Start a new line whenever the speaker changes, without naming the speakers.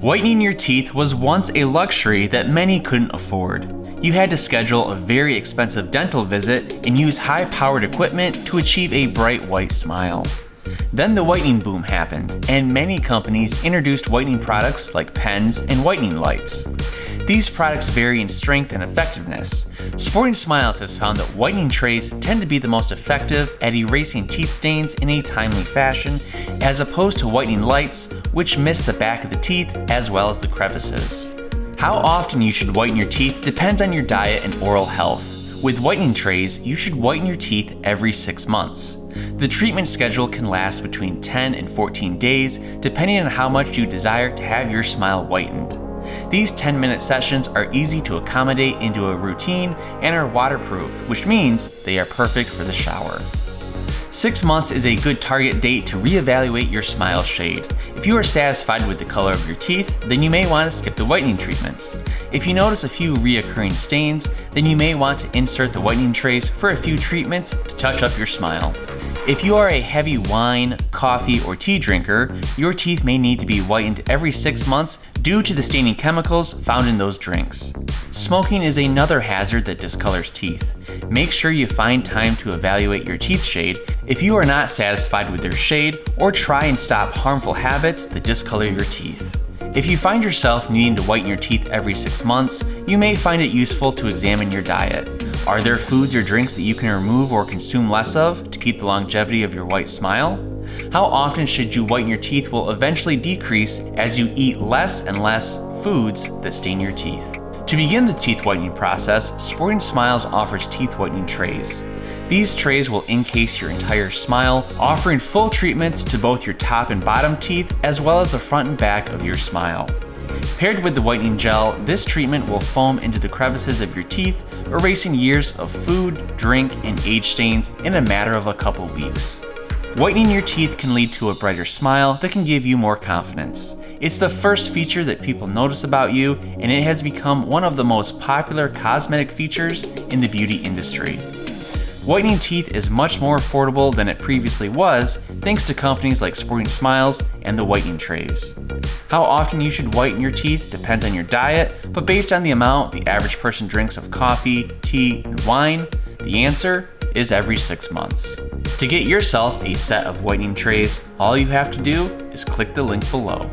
Whitening your teeth was once a luxury that many couldn't afford. You had to schedule a very expensive dental visit and use high-powered equipment to achieve a bright white smile. Then the whitening boom happened, and many companies introduced whitening products like pens and whitening lights. These products vary in strength and effectiveness. Sporting Smiles has found that whitening trays tend to be the most effective at erasing teeth stains in a timely fashion, as opposed to whitening lights, which miss the back of the teeth as well as the crevices. How often you should whiten your teeth depends on your diet and oral health. With whitening trays, you should whiten your teeth every 6 months. The treatment schedule can last between 10 and 14 days, depending on how much you desire to have your smile whitened. These 10-minute sessions are easy to accommodate into a routine and are waterproof, which means they are perfect for the shower. 6 months is a good target date to reevaluate your smile shade. If you are satisfied with the color of your teeth, then you may want to skip the whitening treatments. If you notice a few reoccurring stains, then you may want to insert the whitening trays for a few treatments to touch up your smile. If you are a heavy wine, coffee, or tea drinker, your teeth may need to be whitened every 6 months due to the staining chemicals found in those drinks. Smoking is another hazard that discolors teeth. Make sure you find time to evaluate your teeth shade if you are not satisfied with their shade, or try and stop harmful habits that discolor your teeth. If you find yourself needing to whiten your teeth every 6 months, you may find it useful to examine your diet. Are there foods or drinks that you can remove or consume less of to keep the longevity of your white smile? How often should you whiten your teeth will eventually decrease as you eat less and less foods that stain your teeth. To begin the teeth whitening process, Sporting Smiles offers teeth whitening trays. These trays will encase your entire smile, offering full treatments to both your top and bottom teeth as well as the front and back of your smile. Paired with the whitening gel, this treatment will foam into the crevices of your teeth, erasing years of food, drink, and age stains in a matter of a couple weeks. Whitening your teeth can lead to a brighter smile that can give you more confidence. It's the first feature that people notice about you, and it has become one of the most popular cosmetic features in the beauty industry. Whitening teeth is much more affordable than it previously was, thanks to companies like Sporting Smiles and the whitening trays. How often you should whiten your teeth depends on your diet, but based on the amount the average person drinks of coffee, tea, and wine, the answer is every 6 months. To get yourself a set of whitening trays, all you have to do is click the link below.